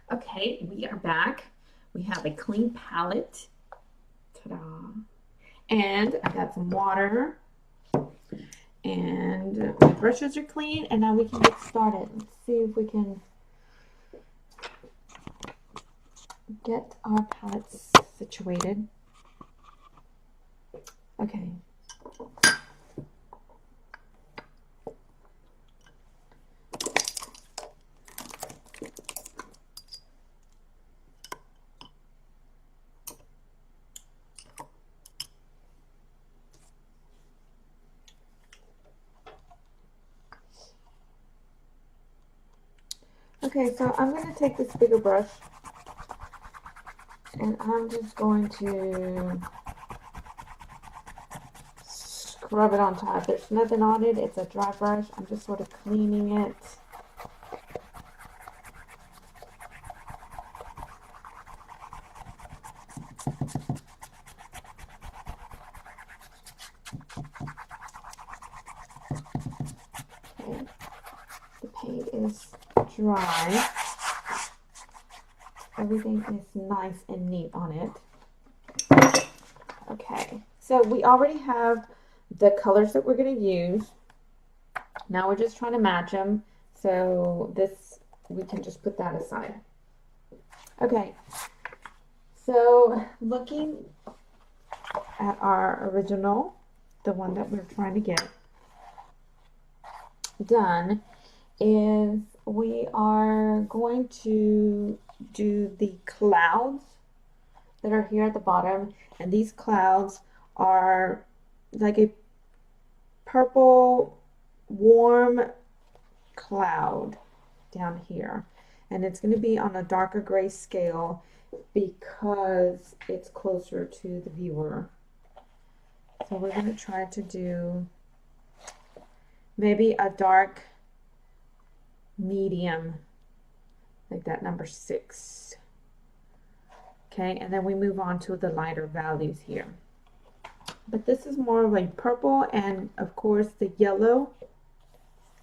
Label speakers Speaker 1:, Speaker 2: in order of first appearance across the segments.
Speaker 1: Okay, we are back. We have a clean palette. Ta-da. And I got some water. And my brushes are clean. And now we can get started. Let's see if we can get our palettes situated. Okay. Okay, so I'm going to take this bigger brush and I'm just going to scrub it on top. There's nothing on it. It's a dry brush. I'm just sort of cleaning it. Okay. The paint is dry. Everything is nice and neat on it. Okay, so we already have the colors that we're going to use. Now we're just trying to match them. So this, we can just put that aside. Okay, so looking at our original, the one that we're trying to get done, is we are going to do the clouds that are here at the bottom, and these clouds are like a purple warm cloud down here, and it's going to be on a darker gray scale because it's closer to the viewer. So we're going to try to do maybe a dark medium, like that, number 6. Okay, and then we move on to the lighter values here. But this is more of a purple and of course the yellow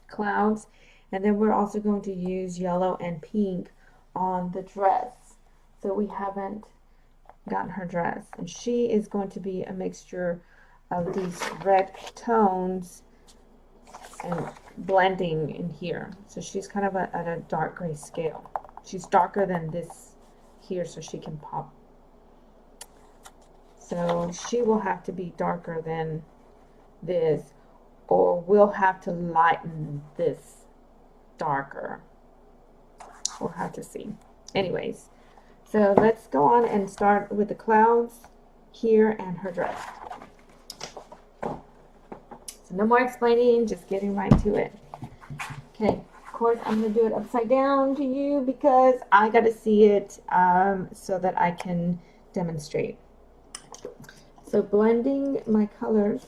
Speaker 1: clouds. And then we're also going to use yellow and pink on the dress. So we haven't gotten her dress. And she is going to be a mixture of these red tones and blending in here. So she's kind of at a dark gray scale. She's darker than this here, so she can pop. So she will have to be darker than this, or we'll have to lighten this darker. We'll have to see. Anyways, so let's go on and start with the clouds here and her dress. So no more explaining, just getting right to it. Okay, of course I'm going to do it upside down to you because I got to see it so that I can demonstrate. So blending my colors.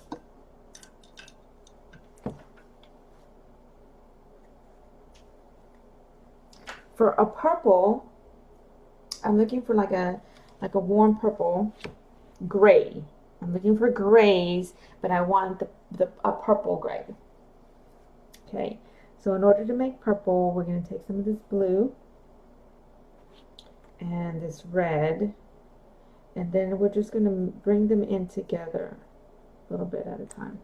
Speaker 1: For a purple, I'm looking for like a warm purple, gray. I'm looking for grays, but I want a purple gray. Okay, so in order to make purple, we're going to take some of this blue and this red, and then we're just going to bring them in together a little bit at a time.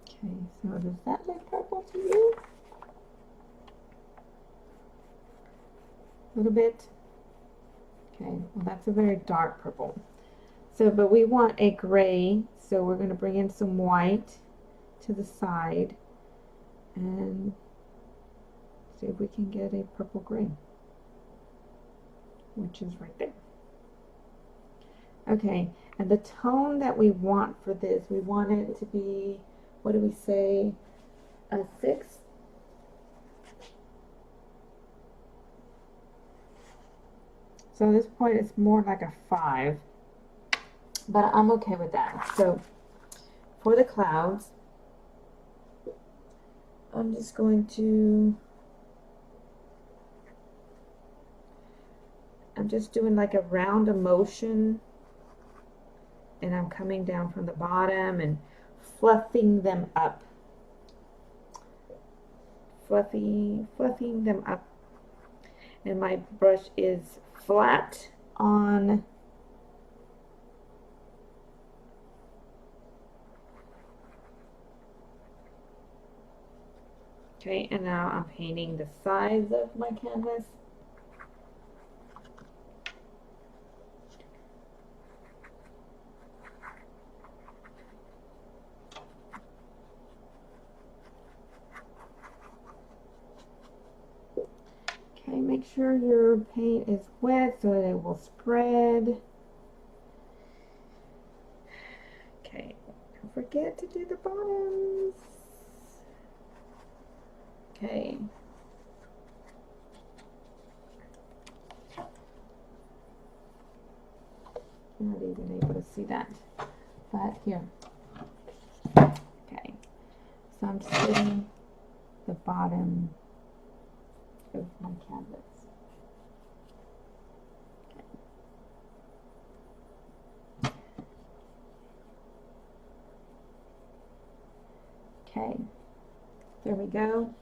Speaker 1: Okay, so does that look purple to you? A little bit? Okay, well that's a very dark purple. So, but we want a gray, so we're going to bring in some white to the side and see if we can get a purple gray, which is right there. Okay, and the tone that we want for this, we want it to be, what do we say, a 6? So at this point it's more like a 5, but I'm okay with that. So for the clouds, I'm just going to, I'm just doing like a round of motion and I'm coming down from the bottom and fluffing them up. Fluffing them up. And my brush is flat on okay, and now I'm painting the sides of my canvas. Okay, make sure your paint is wet so that it will spread. Okay, don't forget to do the bottoms. Okay. I'm not even able to see that, but here. Okay, so I'm just getting the bottom of my canvas. Okay, there we go.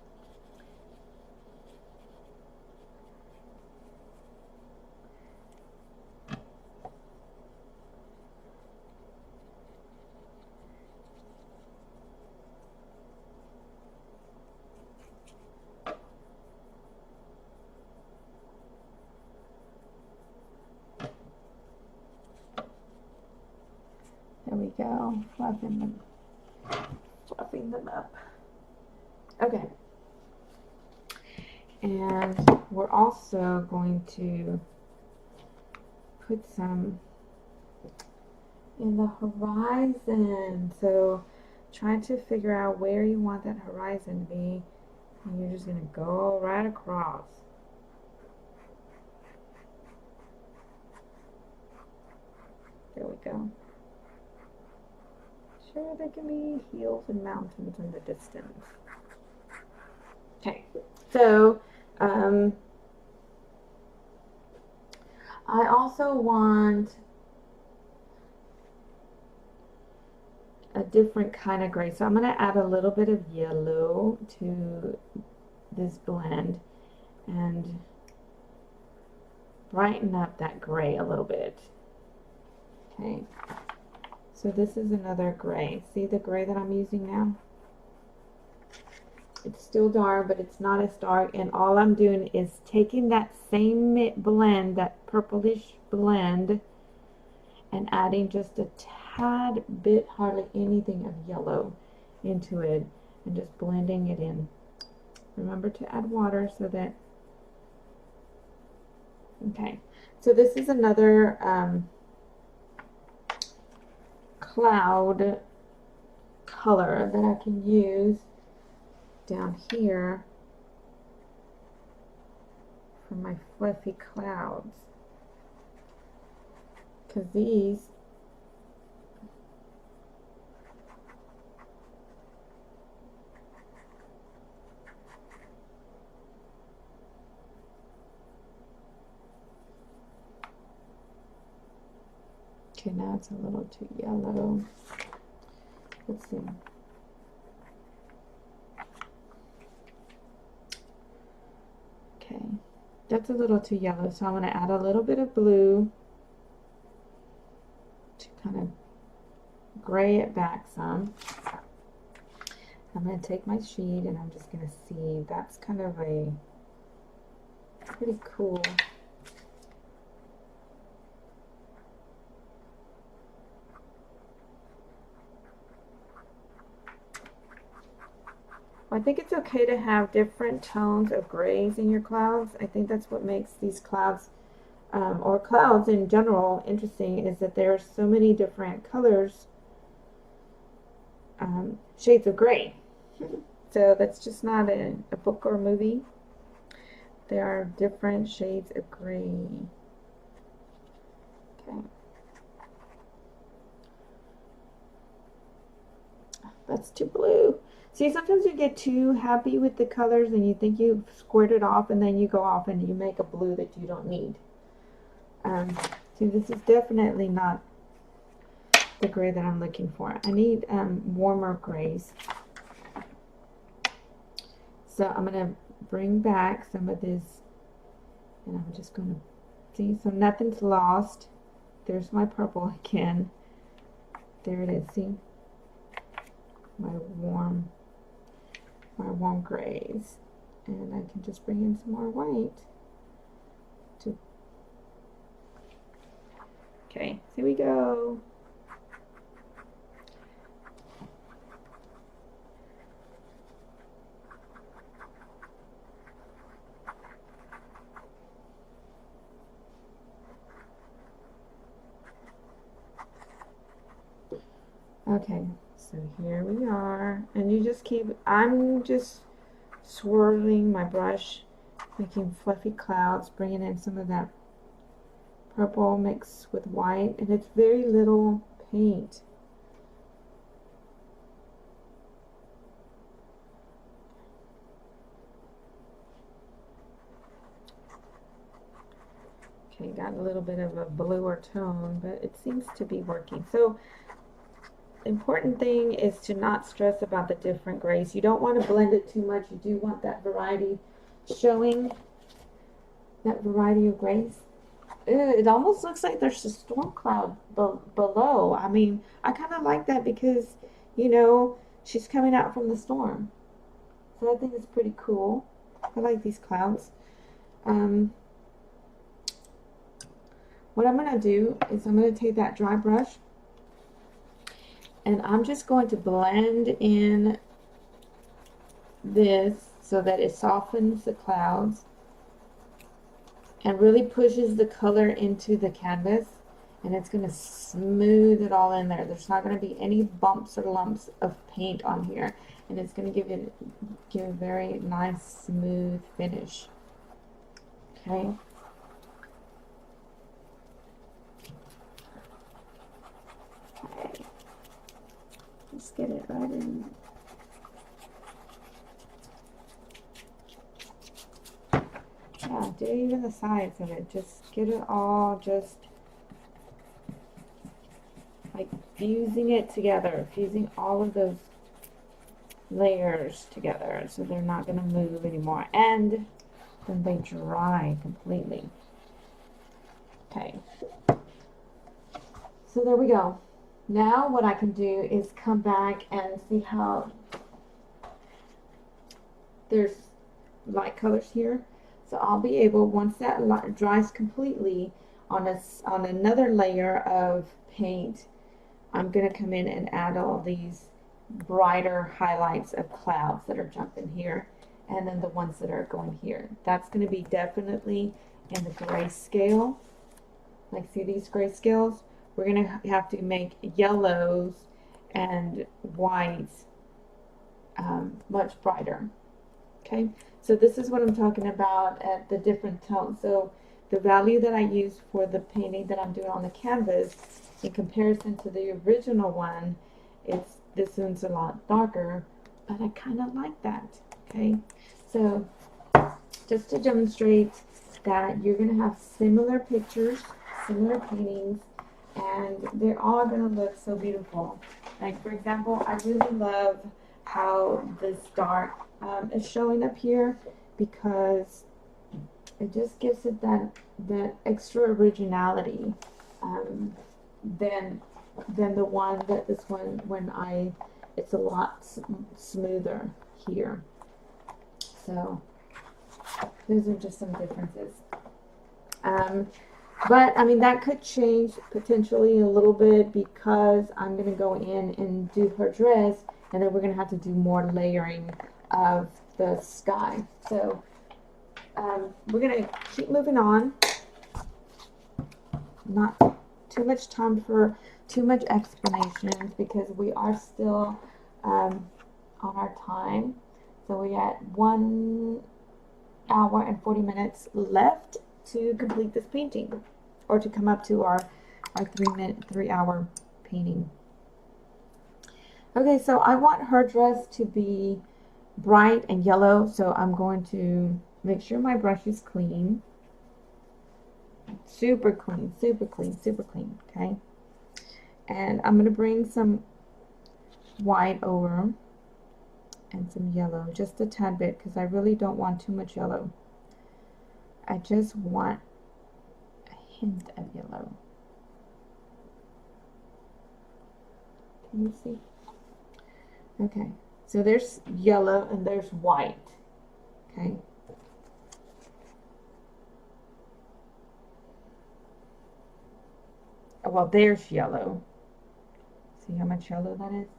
Speaker 1: There we go, fluffing them up. Okay. And we're also going to put some in the horizon. So trying to figure out where you want that horizon to be. And you're just going to go right across. There we go. Sure, there can be hills and mountains in the distance. Okay, so I also want a different kind of gray. So I'm going to add a little bit of yellow to this blend and brighten up that gray a little bit. Okay, so this is another gray. See the gray that I'm using now? It's still dark, but it's not as dark, and all I'm doing is taking that same blend, that purplish blend, and adding just a tad bit, hardly anything of yellow into it, and just blending it in. Remember to add water so that, okay, so this is another cloud color that I can use down here for my fluffy clouds, because these okay, now it's a little too yellow. Let's see. Okay, that's a little too yellow, so I'm going to add a little bit of blue to kind of gray it back some. I'm going to take my sheet and I'm just going to see. That's kind of a pretty cool. I think it's okay to have different tones of grays in your clouds. I think that's what makes these clouds, or clouds in general, interesting, is that there are so many different colors, shades of gray. So that's just not a book or a movie. There are different shades of gray. Okay. That's too blue. See, sometimes you get too happy with the colors and you think you've squirted off, and then you go off and you make a blue that you don't need. See, this is definitely not the gray that I'm looking for. I need warmer grays. So I'm going to bring back some of this, and I'm just going to see, so nothing's lost. There's my purple again. There it is, see? My warm grays. And I can just bring in some more white. Okay, here we go. Okay, so here we are, and you just keep, I'm just swirling my brush, making fluffy clouds, bringing in some of that purple mixed with white, and it's very little paint. Okay, got a little bit of a bluer tone, but it seems to be working. So important thing is to not stress about the different grays. You don't want to blend it too much. You do want that variety showing, that variety of grays. It almost looks like there's a storm cloud below. I mean, I kind of like that because, you know, she's coming out from the storm. So I think it's pretty cool. I like these clouds. What I'm going to do is I'm going to take that dry brush, and I'm just going to blend in this so that it softens the clouds and really pushes the color into the canvas, and it's going to smooth it all in there. There's not going to be any bumps or lumps of paint on here, and it's going to give a very nice smooth finish. Okay. Okay. Just get it right in. Yeah, do even the sides of it. Just get it all just like fusing it together, fusing all of those layers together so they're not going to move anymore, and then they dry completely. Okay, so there we go. Now what I can do is come back and see how there's light colors here. So I'll be able, once that dries completely on another layer of paint, I'm going to come in and add all these brighter highlights of clouds that are jumping here, and then the ones that are going here. That's going to be definitely in the grayscale. Like, see these grayscales? We're going to have to make yellows and whites much brighter. Okay, so this is what I'm talking about at the different tones. So the value that I use for the painting that I'm doing on the canvas in comparison to the original one, this one's a lot darker, but I kind of like that. Okay, so just to demonstrate that you're going to have similar pictures, similar paintings, and they're all going to look so beautiful. Like, for example, I really love how this dark is showing up here, because it just gives it that extra originality than the one that this one, it's a lot smoother here. So those are just some differences. But I mean, that could change potentially a little bit, because I'm going to go in and do her dress, and then we're going to have to do more layering of the sky. So we're going to keep moving on. Not too much time for too much explanations, because we are still on our time. So we got 1 hour and 40 minutes left to complete this painting, or to come up to our 3 hour painting. Okay, so I want her dress to be bright and yellow, so I'm going to make sure my brush is clean. Super clean, super clean, super clean, okay? And I'm going to bring some white over and some yellow, just a tad bit, because I really don't want too much yellow. I just want a hint of yellow. Can you see? Okay, so there's yellow and there's white. Okay. Well, there's yellow. See how much yellow that is?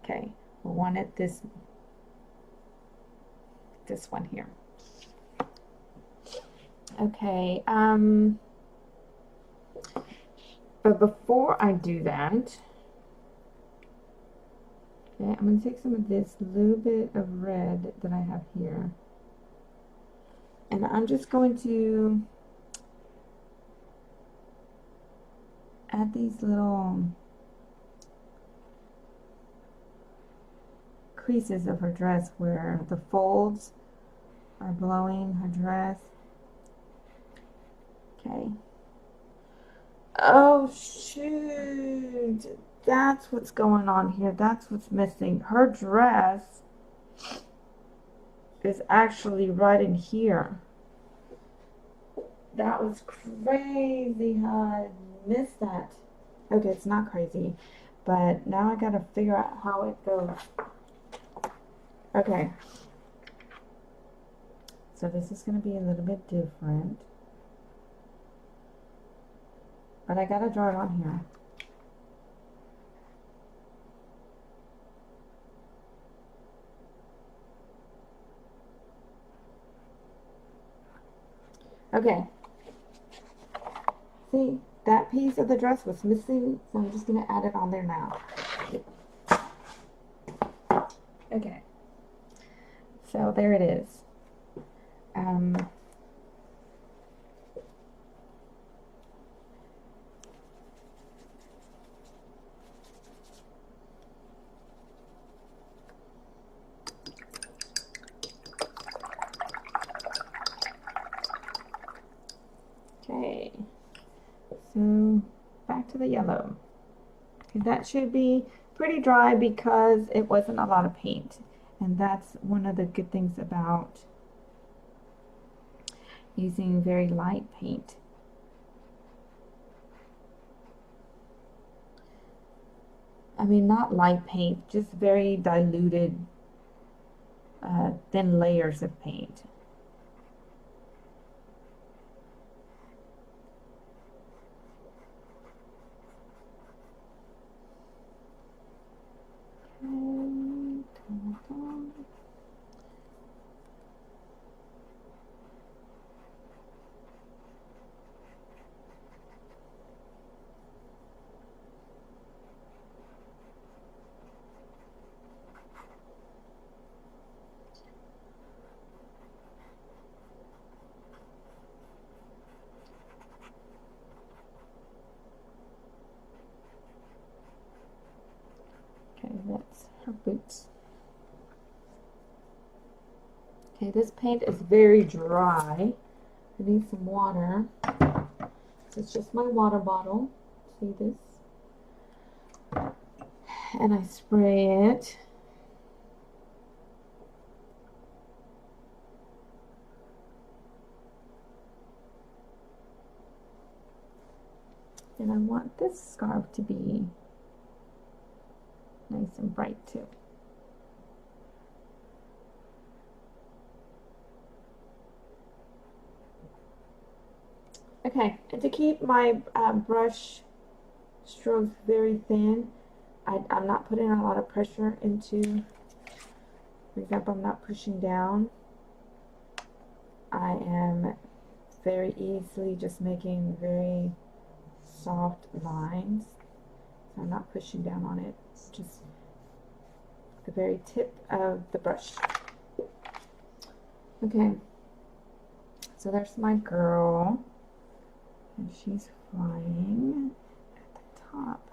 Speaker 1: Okay, we want it this one here. Okay, but before I do that, okay, I'm going to take some of this little bit of red that I have here, and I'm just going to add these little creases of her dress where the folds are blowing her dress. Okay. Oh shoot, that's what's going on here. That's what's missing. Her dress is actually right in here. That was crazy how I missed that. Okay, it's not crazy, but now I gotta figure out how it goes. Okay, so this is gonna be a little bit different, but I gotta draw it on here. Okay, see, that piece of the dress was missing, so I'm just gonna add it on there now. Okay, so there it is. Okay, so back to the yellow. Okay, that should be pretty dry because it wasn't a lot of paint, and that's one of the good things about using very light paint. I mean, not light paint, just very diluted, thin layers of paint. Okay, that's her boots. Okay, this paint is very dry. I need some water. So it's just my water bottle. See this? And I spray it. And I want this scarf to be nice and bright too. Okay, and to keep my brush strokes very thin, I'm not putting a lot of pressure into, for example, I'm not pushing down. I am very easily just making very soft lines. So I'm not pushing down on it, just the very tip of the brush. Okay, so there's my girl, and she's flying at the top.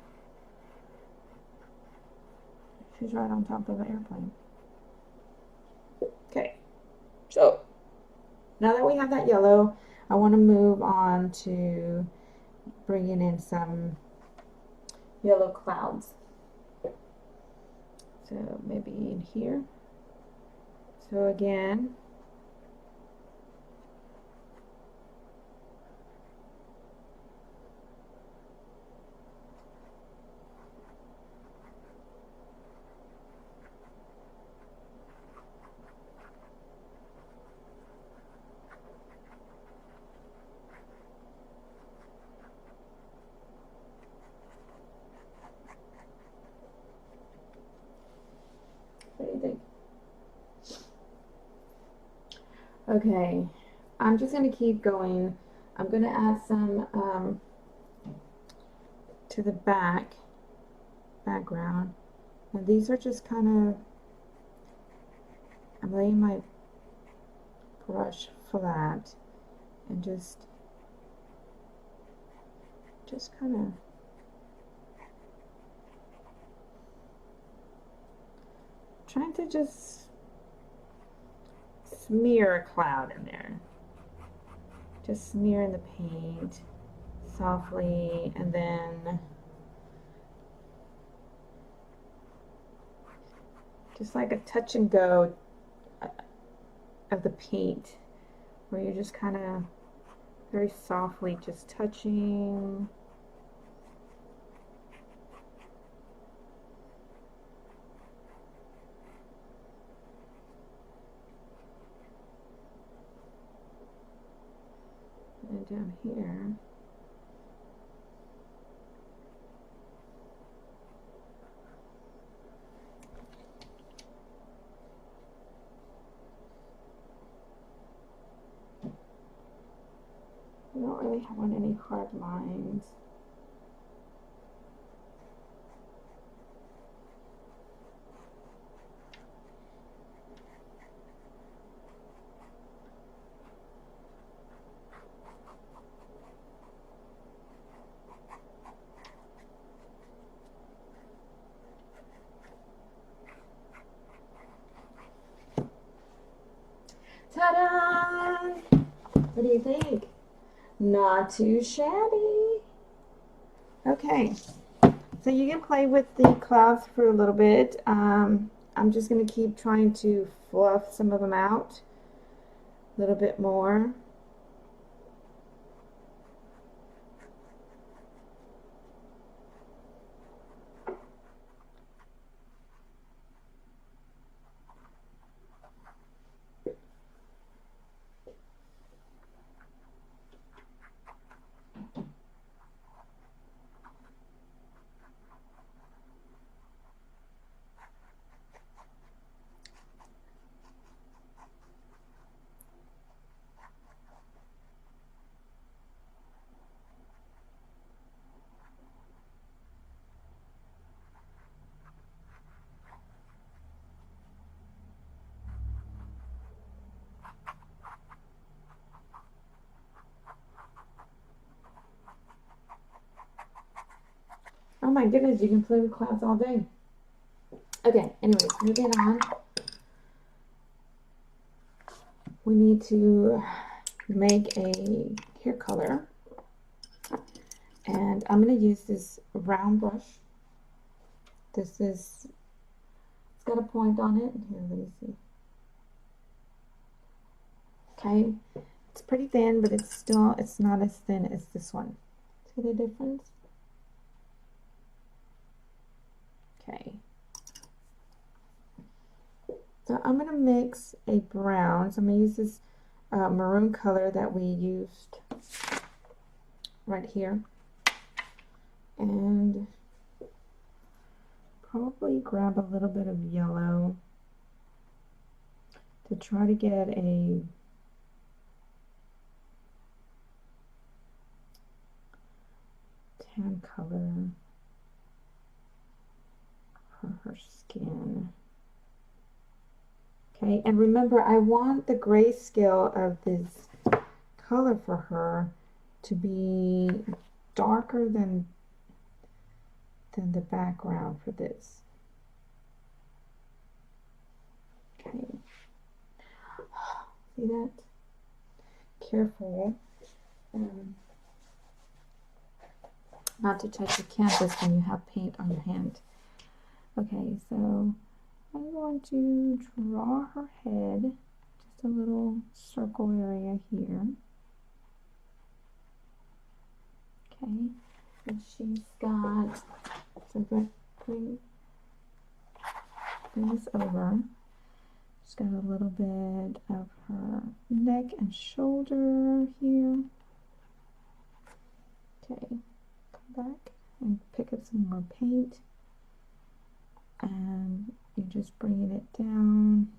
Speaker 1: She's right on top of the airplane. Okay, so now that we have that yellow, I want to move on to bringing in some yellow clouds. So maybe in here. So again, what do you think? Okay, I'm just going to keep going. I'm going to add some to the background. And these are just kind of, I'm laying my brush flat and just kind of trying to just smear a cloud in there. Just smear in the paint softly, and then just like a touch and go of the paint, where you're just kind of very softly just touching. And down here. I don't really want any hard lines. Ta-da! What do you think? Not too shabby. Okay, so you can play with the clouds for a little bit. I'm just going to keep trying to fluff some of them out a little bit more. Oh my goodness, you can play with clouds all day. Okay, anyways, moving on. We need to make a hair color. And I'm going to use this round brush. This is, it's got a point on it. Here, let me see. Okay, it's pretty thin, but it's not as thin as this one. See the difference? Okay. So I'm going to mix a brown. So I'm going to use this maroon color that we used right here. And probably grab a little bit of yellow to try to get a tan color for her skin. Okay, and remember, I want the grayscale of this color for her to be darker than the background for this. Okay, see that? Careful. not to touch the canvas when you have paint on your hand. Okay, so I'm going to draw her head, just a little circle area here. Okay, and she's got, so bring this over. She's got a little bit of her neck and shoulder here. Okay, come back and pick up some more paint. And you're just bringing it down.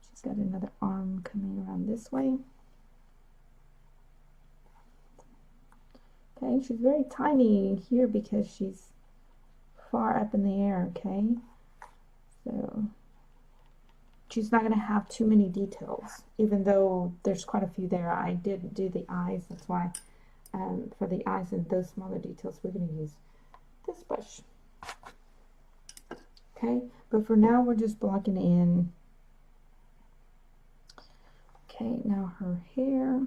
Speaker 1: She's got another arm coming around this way. Okay, she's very tiny here because she's far up in the air, okay? So she's not going to have too many details, even though there's quite a few there. I did do the eyes, that's why for the eyes and those smaller details we're going to use this brush. Okay, but for now we're just blocking in. Okay, now her hair.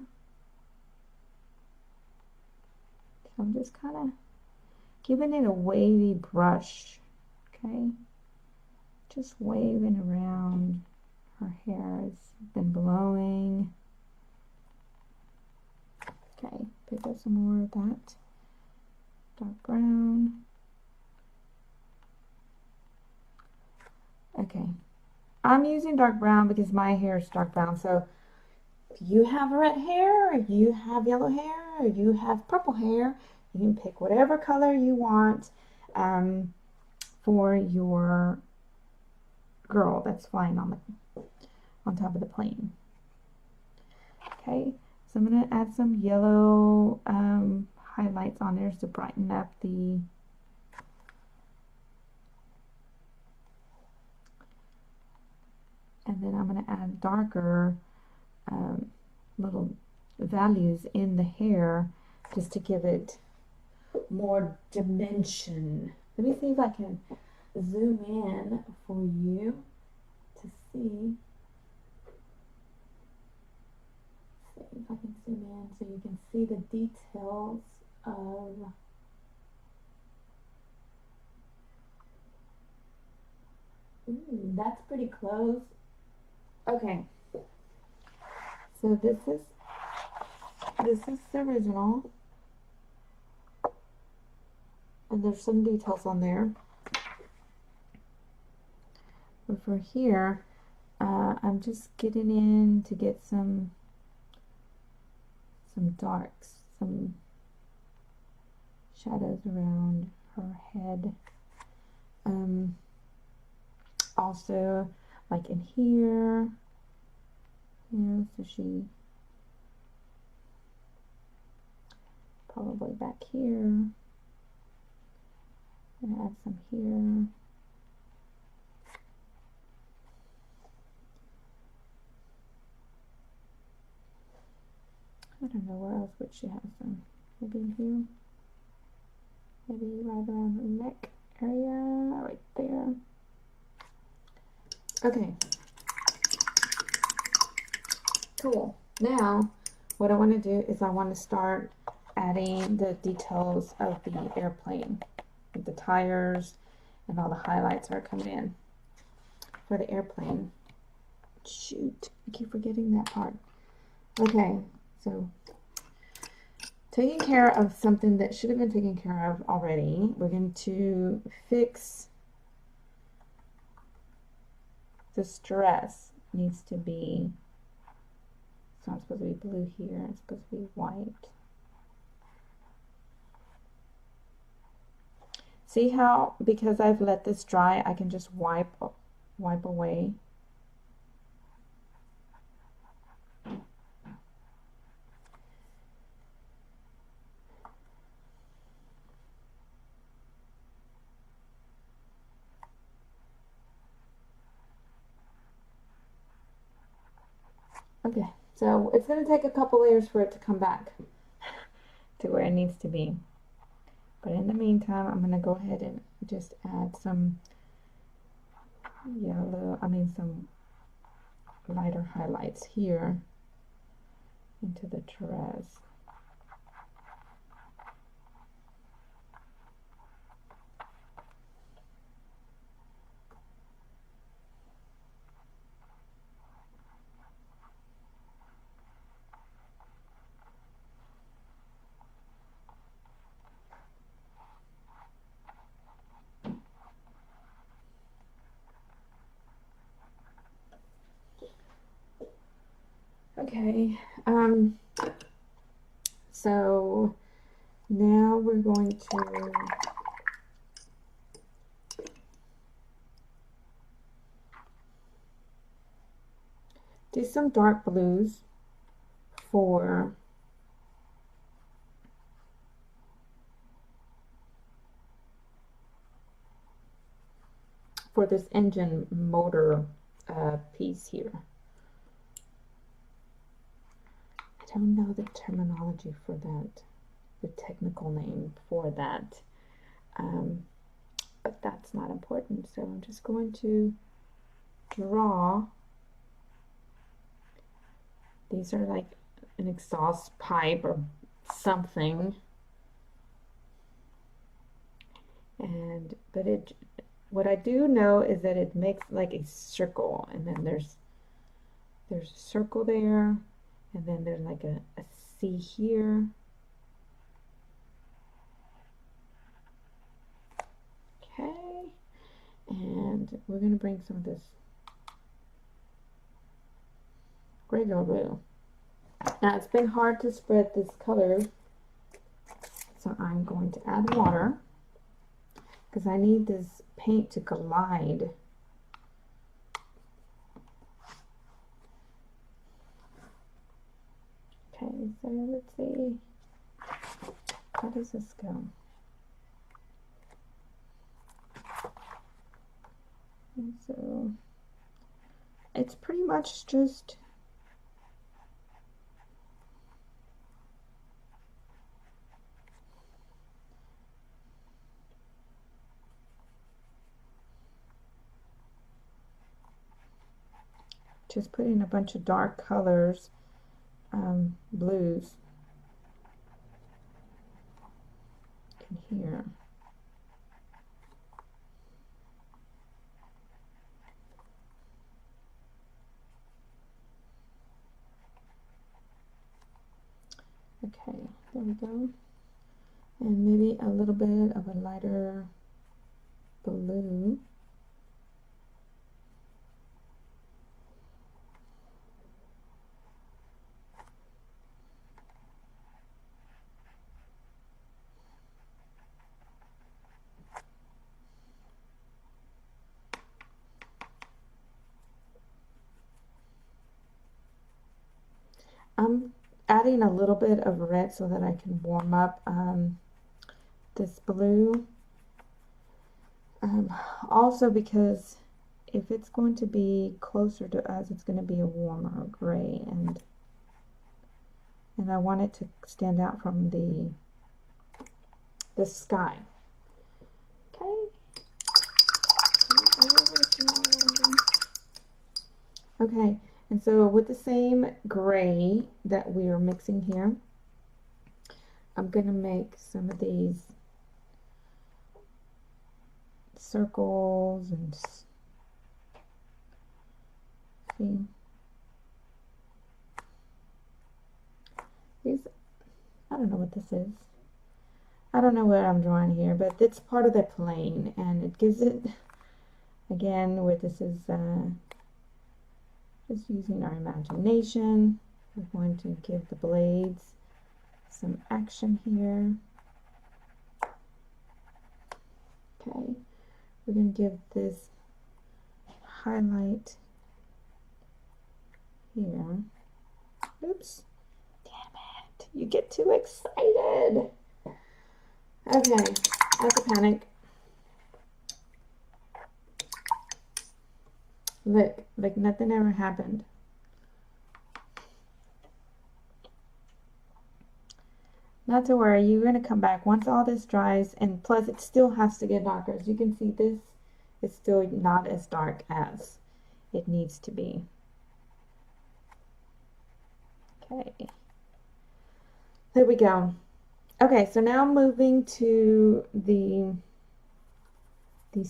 Speaker 1: So I'm just kind of giving it a wavy brush. Okay, just waving around. Her hair has been blowing. Okay, pick up some more of that dark brown. Okay, I'm using dark brown because my hair is dark brown. So if you have red hair, or you have yellow hair, or you have purple hair, you can pick whatever color you want for your girl that's flying on top of the plane. Okay, so I'm going to add some yellow highlights on there to brighten up the and then I'm going to add darker little values in the hair just to give it more dimension. Let me see if I can zoom in for you to see. See if I can zoom in so you can see the details of that's pretty close. Okay, so this is the original, and there's some details on there. But for here, I'm just getting in to get some darks, some shadows around her head. Also, like in here, you know, so she probably back here. I'm gonna add some here. I don't know where else would she have some. Maybe in here. Maybe right around her neck area, right there. Okay. Cool. Now, what I want to do is I want to start adding the details of the airplane. With the tires and all the highlights are coming in for the airplane. Shoot, I keep forgetting that part. Okay, so taking care of something that should have been taken care of already. We're going to fix the stress. Needs to be, it's not supposed to be blue here, it's supposed to be white. See how, because I've let this dry, I can just wipe away. Okay, so it's going to take a couple layers for it to come back to where it needs to be. But in the meantime, I'm going to go ahead and just add some some lighter highlights here into the dress. Okay, so now we're going to do some dark blues for this engine motor piece here. I don't know the terminology for that, the technical name for that, but that's not important. So I'm just going to draw. These are like an exhaust pipe or something, and what I do know is that it makes like a circle, and then there's a circle there, and then there's like a C here. Okay, and we're going to bring some of this regular blue. Now it's been hard to spread this color, so I'm going to add water because I need this paint to glide. Okay, so let's see, how does this go? And so it's pretty much just putting a bunch of dark colors, blues in here. Okay, there we go. And maybe a little bit of a lighter blue. I'm adding a little bit of red so that I can warm up this blue. Also because if it's going to be closer to us, it's going to be a warmer gray, and I want it to stand out from the sky. Okay. Okay, and so with the same gray that we are mixing here, I'm going to make some of these circles and see these. I don't know what this is. I don't know what I'm drawing here, but it's part of the plane, and it gives it, again, where this is just using our imagination. We're going to give the blades some action here. Okay, we're going to give this highlight here. Oops, damn it, you get too excited. Okay, that's a panic. Look, like nothing ever happened. Not to worry, you're going to come back once all this dries, and plus it still has to get darker. As you can see, this is still not as dark as it needs to be. Okay, there we go. Okay, so now moving to these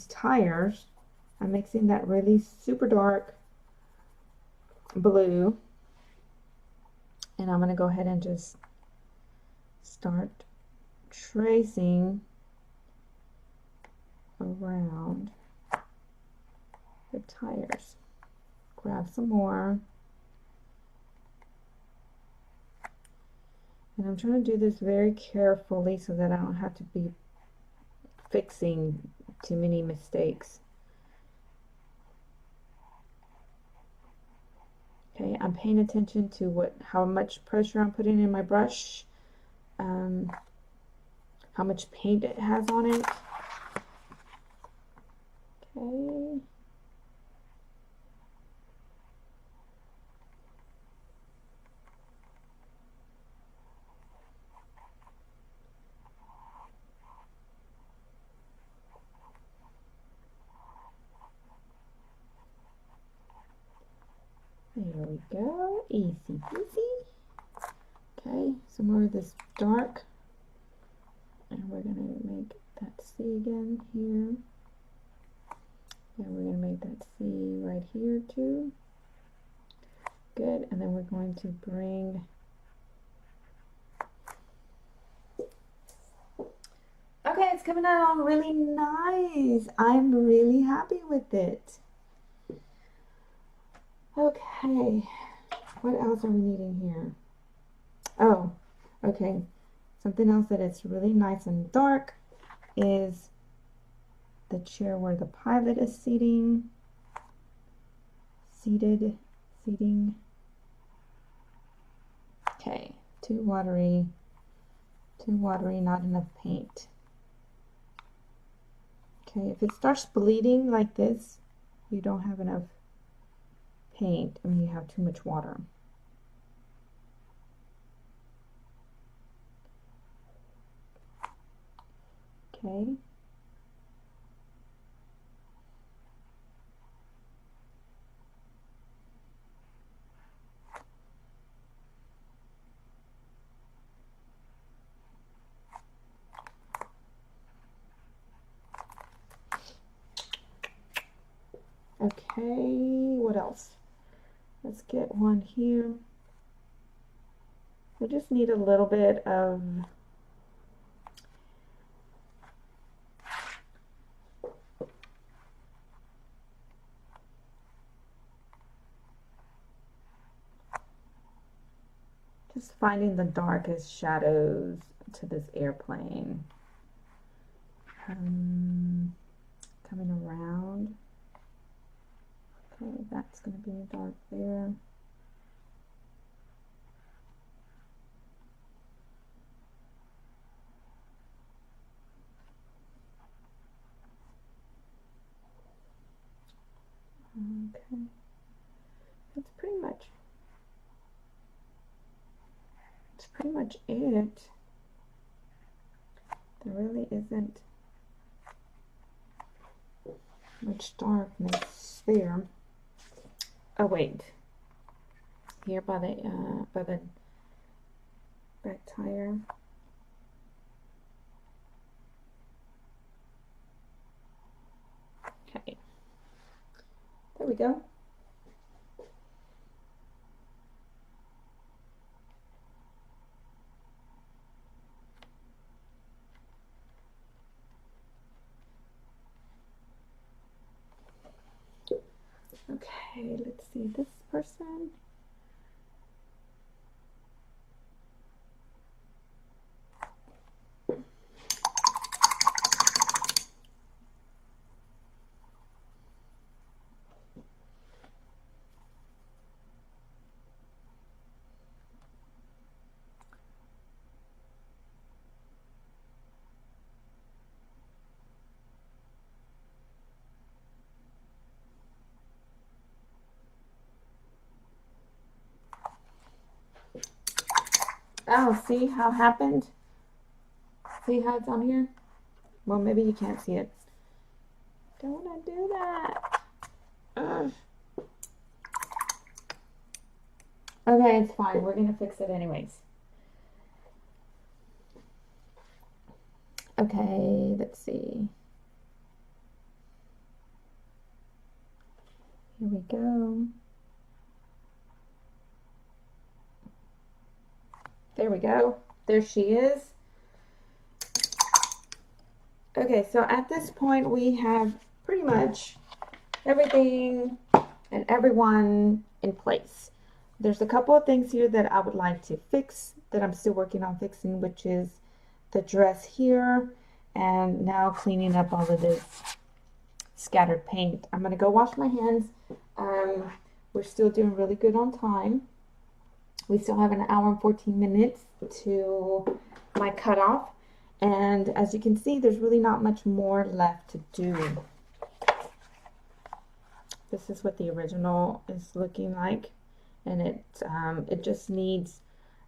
Speaker 1: tires. I'm mixing that really super dark blue, and I'm going to go ahead and just start tracing around the tires. Grab some more. And I'm trying to do this very carefully so that I don't have to be fixing too many mistakes. Okay, I'm paying attention to how much pressure I'm putting in my brush, how much paint it has on it. Okay. There we go, easy peasy. Okay, some more of this dark, and we're gonna make that C again here. And we're gonna make that C right here too. Good, and then we're going to bring, okay, it's coming out really nice. I'm really happy with it. Okay, what else are we needing here? Oh, okay, something else that is really nice and dark is the chair where the pilot is seating. Seating. Okay, too watery, not enough paint. Okay, if it starts bleeding like this, you don't have enough paint. I mean, you have too much water. Okay. Okay, what else? Let's get one here. We just need a little bit of just finding the darkest shadows to this airplane. Coming around. Okay, that's going to be dark there. Okay, that's pretty much it. There really isn't much darkness there. Oh wait, here by the back tire. Okay, there we go. Okay, let's see this person. Oh, see how it happened? See how it's on here? Well, maybe you can't see it. Don't want to do that. Ugh. Okay, it's fine. We're going to fix it anyways. Okay, let's see. Here we go. There we go. There she is. Okay, so at this point we have pretty much everything and everyone in place. There's a couple of things here that I would like to fix, that I'm still working on fixing, which is the dress here, and now cleaning up all of this scattered paint. I'm gonna go wash my hands. We're still doing really good on time. We still have an hour and 14 minutes to my cutoff, and as you can see, there's really not much more left to do. This is what the original is looking like, and it just needs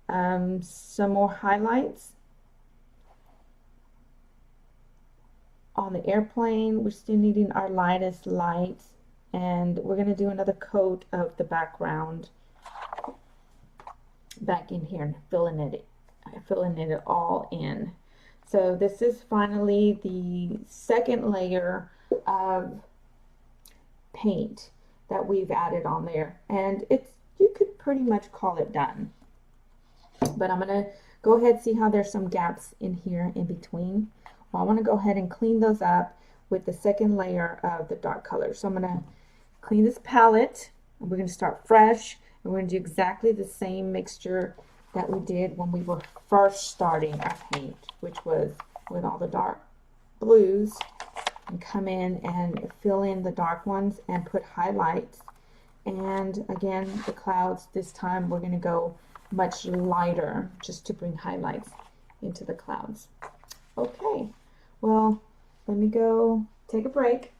Speaker 1: some more highlights on the airplane. We're still needing our lightest lights, and we're going to do another coat of the background back in here and filling it all in. So this is finally the second layer of paint that we've added on there, and you could pretty much call it done. But I'm gonna go ahead and see how there's some gaps in here in between. Well, I want to go ahead and clean those up with the second layer of the dark color. So I'm gonna clean this palette, and we're gonna start fresh, and we're gonna do exactly the same mixture that we did when we were first starting our paint, which was with all the dark blues, and come in and fill in the dark ones and put highlights. And again, the clouds, this time we're going to go much lighter just to bring highlights into the clouds. Okay, well, let me go take a break,